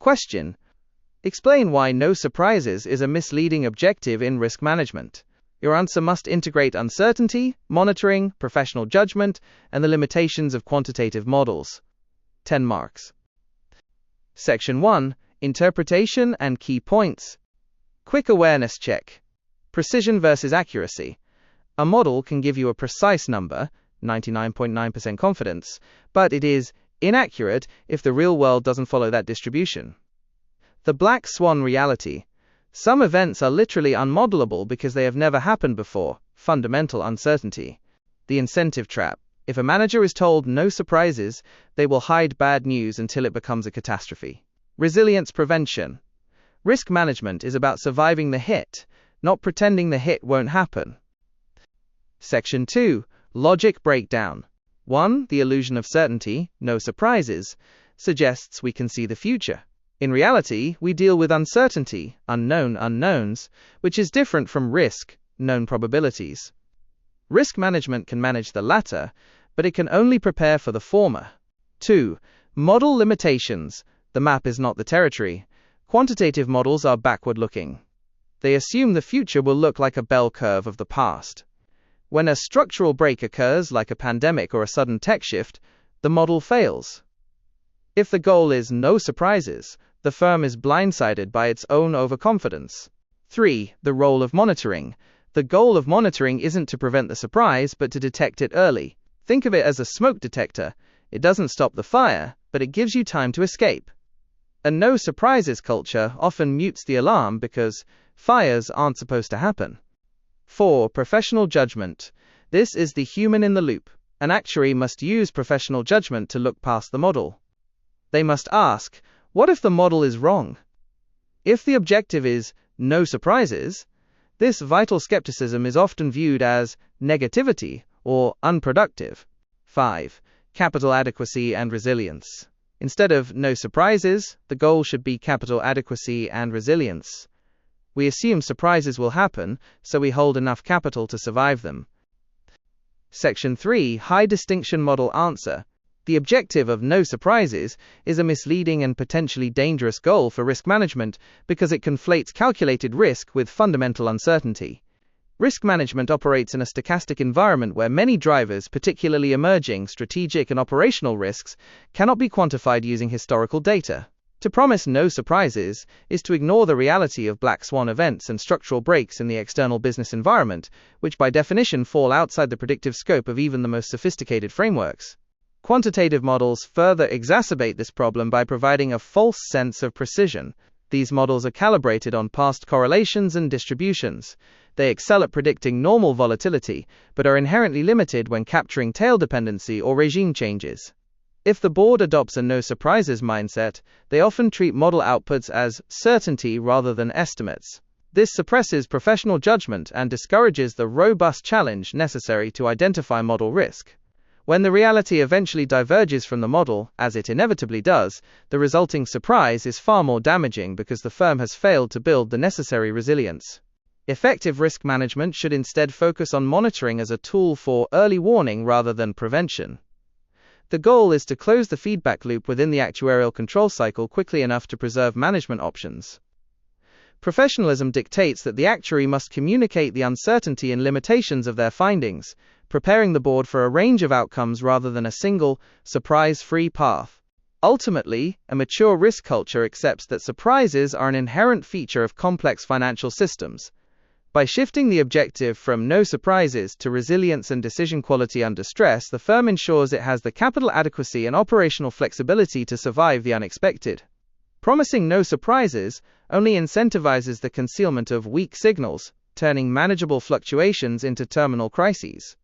Question: explain why no surprises is a misleading objective in risk management. Your answer must integrate uncertainty, monitoring, professional judgment, and the limitations of quantitative models. 10 marks. Section 1. Interpretation and key points. Quick awareness check. Precision versus accuracy. A model can give you a precise number, 99.9% confidence, but it is inaccurate if the real world doesn't follow that distribution. The black swan reality. Some events are literally unmodelable because they have never happened before. Fundamental uncertainty. The incentive trap. If a manager is told no surprises, they will hide bad news until it becomes a catastrophe. Resilience prevention. Risk management is about surviving the hit, not pretending the hit won't happen. Section 2. Logic breakdown. 1. The illusion of certainty, no surprises, suggests we can see the future. In reality, we deal with uncertainty, unknown unknowns, which is different from risk, known probabilities. Risk management can manage the latter, but it can only prepare for the former. 2. Model limitations. The map is not the territory. Quantitative models are backward-looking. They assume the future will look like a bell curve of the past. When a structural break occurs, like a pandemic or a sudden tech shift, the model fails. If the goal is no surprises, the firm is blindsided by its own overconfidence. 3. The role of monitoring. The goal of monitoring isn't to prevent the surprise, but to detect it early. Think of it as a smoke detector. It doesn't stop the fire, but it gives you time to escape. A no surprises culture often mutes the alarm because fires aren't supposed to happen. 4. Professional judgment. This is the human in the loop. An actuary must use professional judgment to look past the model. They must ask, what if the model is wrong? If the objective is no surprises, this vital skepticism is often viewed as negativity or unproductive. 5. Capital adequacy and resilience. Instead of no surprises, the goal should be capital adequacy and resilience. We assume surprises will happen, so we hold enough capital to survive them. Section 3. High distinction model answer. The objective of no surprises is a misleading and potentially dangerous goal for risk management because it conflates calculated risk with fundamental uncertainty. Risk management operates in a stochastic environment where many drivers, particularly emerging strategic and operational risks, cannot be quantified using historical data. To promise no surprises is to ignore the reality of black swan events and structural breaks in the external business environment, which by definition fall outside the predictive scope of even the most sophisticated frameworks. Quantitative models further exacerbate this problem by providing a false sense of precision. These models are calibrated on past correlations and distributions. They excel at predicting normal volatility, but are inherently limited when capturing tail dependency or regime changes. If the board adopts a no surprises mindset, they often treat model outputs as certainty rather than estimates. This suppresses professional judgment and discourages the robust challenge necessary to identify model risk. When the reality eventually diverges from the model, as it inevitably does, the resulting surprise is far more damaging because the firm has failed to build the necessary resilience. Effective risk management should instead focus on monitoring as a tool for early warning rather than prevention. The goal is to close the feedback loop within the actuarial control cycle quickly enough to preserve management options. Professionalism dictates that the actuary must communicate the uncertainty and limitations of their findings, preparing the board for a range of outcomes rather than a single, surprise-free path. Ultimately, a mature risk culture accepts that surprises are an inherent feature of complex financial systems. By shifting the objective from no surprises to resilience and decision quality under stress, the firm ensures it has the capital adequacy and operational flexibility to survive the unexpected. Promising no surprises only incentivizes the concealment of weak signals, turning manageable fluctuations into terminal crises.